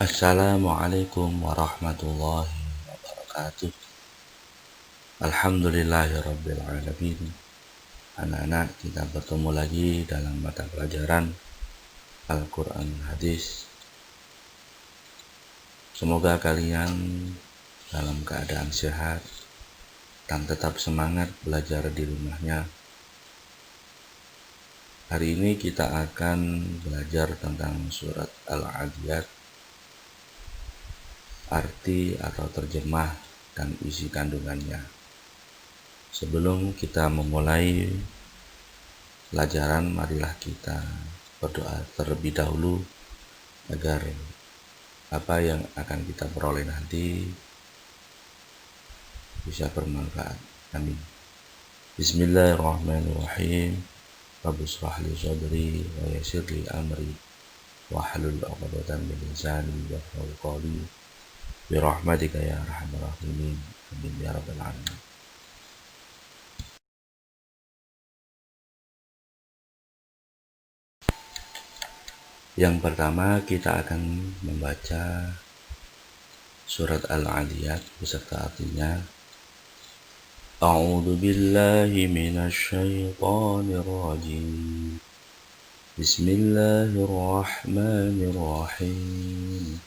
Assalamualaikum warahmatullahi wabarakatuh. Alhamdulillahirabbil alamin. Anak-anak, kita bertemu lagi dalam mata pelajaran Al-Quran Hadis. Semoga kalian dalam keadaan sehat dan tetap semangat belajar di rumahnya. Hari ini kita akan belajar tentang surat Al-Adiyat, arti atau terjemah dan isi kandungannya. Sebelum kita memulai pelajaran, marilah kita berdoa terlebih dahulu agar apa yang akan kita peroleh nanti bisa bermanfaat. Amin. Bismillahirrahmanirrahim. Rabbi shrah li sadri wa yassir li amri wahlul 'uqdatam min lisani yafqahu qawli bi rahmatika ya arhamar rahimin. Amin ya rabbal alamin. Yang pertama, kita akan membaca surat Al-Adiyat beserta artinya. A'udzu billahi minasy syaithanir rajim. Bismillahirrahmanirrahim.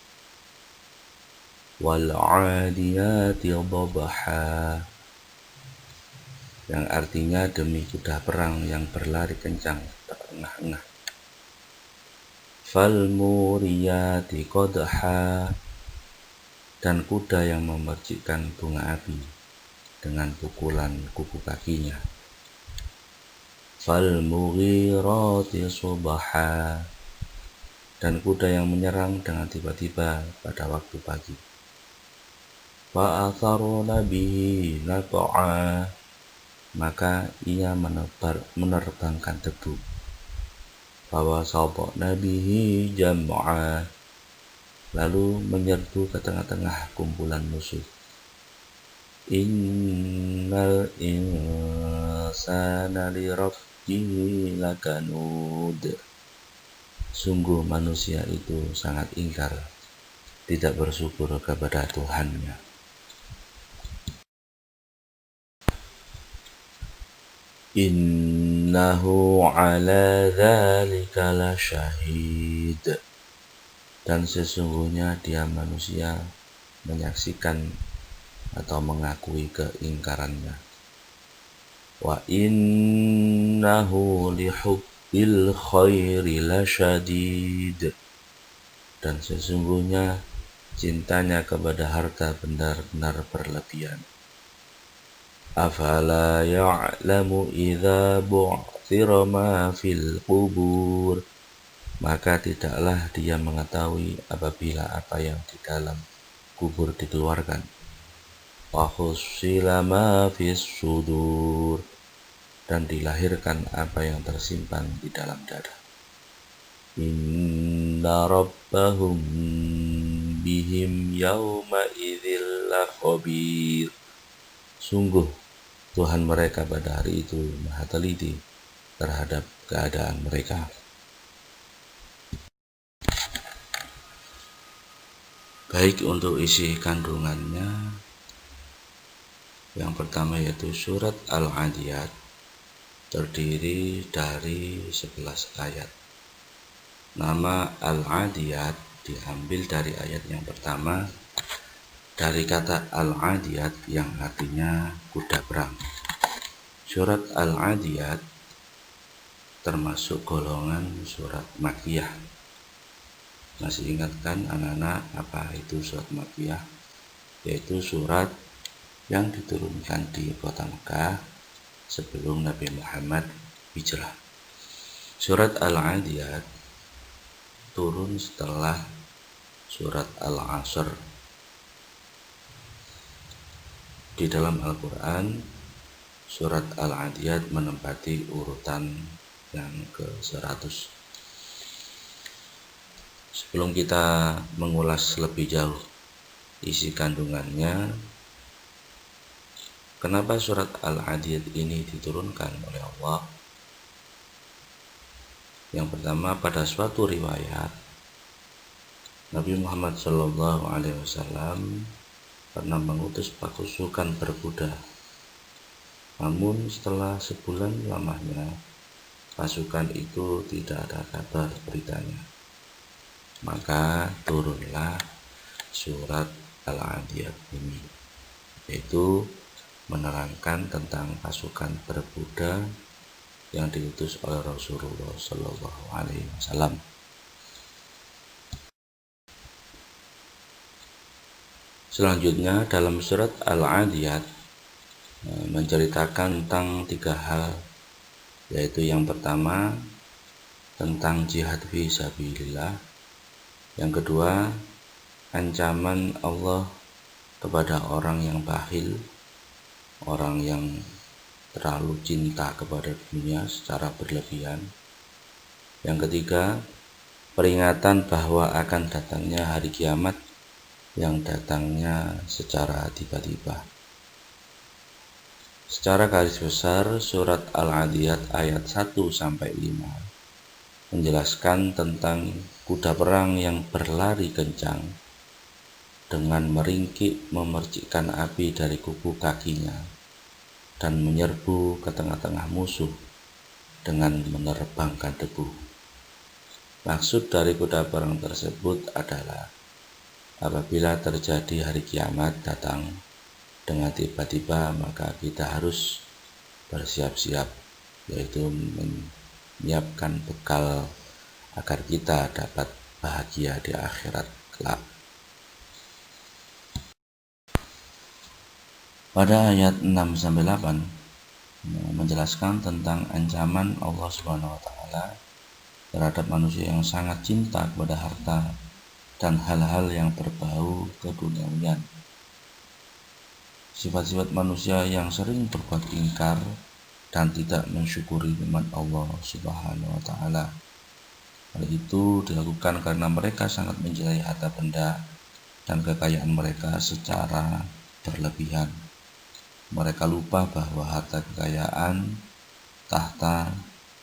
Wal 'adiyati dhabha. Yang artinya demi kuda perang yang berlari kencang terengah-engah. Fal muriyati qadha, dan kuda yang memercikkan bunga api dengan pukulan kuku kakinya. Fal mughirati subha, dan kuda yang menyerang dengan tiba-tiba pada waktu pagi. Fa atharna bihi naq'a, maka ia menerbangkan debu. Fawasatna bihi jam'a, lalu menyerbu ke tengah-tengah kumpulan musuh. Innal insana lirabbihi lakanud, sungguh manusia itu sangat ingkar, tidak bersyukur kepada Tuhannya. Innahu ala dzalika lasyahid, dan sesungguhnya dia manusia menyaksikan atau mengakui keingkarannya. Wa innahu lihubbil khairi lasyadid, dan sesungguhnya cintanya kepada harta benar-benar berlebihan. Afala ya'lamu idza bu'thira ma fil qubur, maka tidaklah dia mengetahui apabila apa yang di dalam kubur dikeluarkan. Wa khussila ma fis sudur, dan dilahirkan apa yang tersimpan di dalam dada. Inna rabbahum bihim yawma idzil lakhabir, sungguh Tuhan mereka pada hari itu maha teliti terhadap keadaan mereka. Baik, untuk isi kandungannya, yang pertama yaitu surat Al-Adiyat terdiri dari 11 ayat. Nama Al-Adiyat diambil dari ayat yang pertama, dari kata Al-Adiyat yang artinya kuda perang. Surat Al-Adiyat termasuk golongan surat Makkiyah. Masih ingat kan anak-anak apa itu surat Makkiyah? Yaitu surat yang diturunkan di kota Mekah sebelum Nabi Muhammad hijrah. Surat Al-Adiyat turun setelah surat Al-Asr. Di dalam Al-Quran, surat Al-Adiyat menempati urutan yang ke-100. Sebelum kita mengulas lebih jauh isi kandungannya, kenapa surat Al-Adiyat ini diturunkan oleh Allah? Yang pertama, pada suatu riwayat Nabi Muhammad Shallallahu Alaihi Wasallam pernah mengutus pasukan berkuda. Namun setelah sebulan lamanya, pasukan itu tidak ada kabar beritanya. Maka turunlah surat Al-Adiyat ini, yaitu menerangkan tentang pasukan berkuda yang diutus oleh Rasulullah Shallallahu Alaihi Wasallam. Selanjutnya dalam surat Al-Adiyat menceritakan tentang 3 hal, yaitu yang pertama tentang jihad fi sabilillah, yang kedua ancaman Allah kepada orang yang bakhil, orang yang terlalu cinta kepada dunia secara berlebihan, yang ketiga peringatan bahwa akan datangnya hari kiamat yang datangnya secara tiba-tiba. Secara garis besar, surat Al-Adiyat ayat 1-5 menjelaskan tentang kuda perang yang berlari kencang dengan meringkik memercikkan api dari kuku kakinya dan menyerbu ke tengah-tengah musuh dengan menerbangkan debu. Maksud dari kuda perang tersebut adalah apabila terjadi hari kiamat datang dengan tiba-tiba, maka kita harus bersiap-siap, yaitu menyiapkan bekal agar kita dapat bahagia di akhirat kelak. Pada ayat 6-8 menjelaskan tentang ancaman Allah Subhanahu wa taala terhadap manusia yang sangat cinta kepada harta dan hal-hal yang berbau keduniawian. Sifat-sifat manusia yang sering berbuat ingkar dan tidak mensyukuri nikmat Allah Subhanahu wa taala. Hal itu dilakukan karena mereka sangat mencintai harta benda dan kekayaan mereka secara berlebihan. Mereka lupa bahwa harta kekayaan, tahta,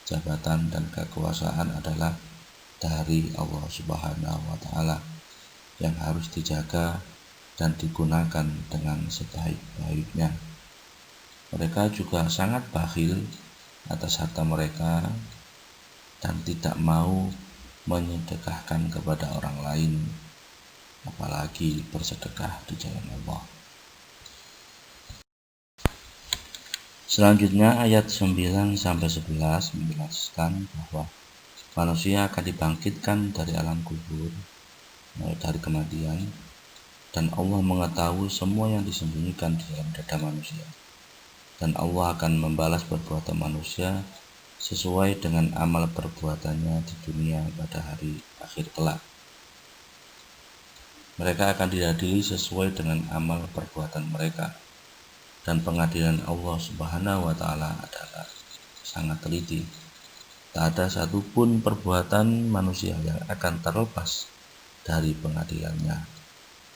jabatan dan kekuasaan adalah dari Allah Subhanahu wa taala yang harus dijaga dan digunakan dengan sebaik-baiknya. Mereka juga sangat bakhil atas harta mereka dan tidak mau menyedekahkan kepada orang lain, apalagi bersedekah di jalan Allah. Selanjutnya ayat 9-11 menjelaskan bahwa manusia akan dibangkitkan dari alam kubur, dari kematian, dan Allah mengetahui semua yang disembunyikan di dalam dada manusia. Dan Allah akan membalas perbuatan manusia sesuai dengan amal perbuatannya di dunia pada hari akhir kelak. Mereka akan diadili sesuai dengan amal perbuatan mereka, dan pengadilan Allah Subhanahu wa taala adalah sangat teliti. Tak ada satupun perbuatan manusia yang akan terlepas dari pengadilannya.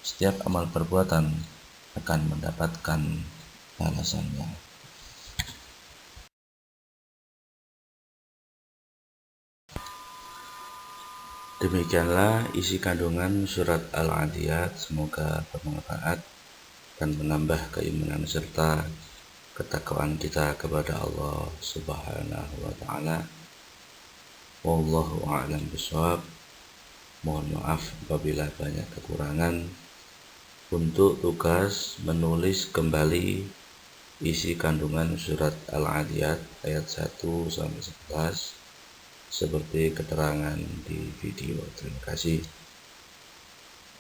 Setiap amal perbuatan akan mendapatkan balasannya. Demikianlah isi kandungan surat Al-Adiyat. Semoga bermanfaat dan menambah keimanan serta ketakwaan kita kepada Allah Subhanahu wa taala. Wallahu a'lam bishawab. Mohon maaf apabila banyak kekurangan. Untuk tugas menulis kembali isi kandungan surat Al-Adiyat ayat 1-11 seperti keterangan di video. Terima kasih.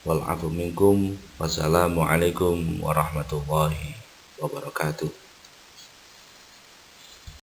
Wal afu minkum. Wassalamualaikum warahmatullahi wabarakatuh.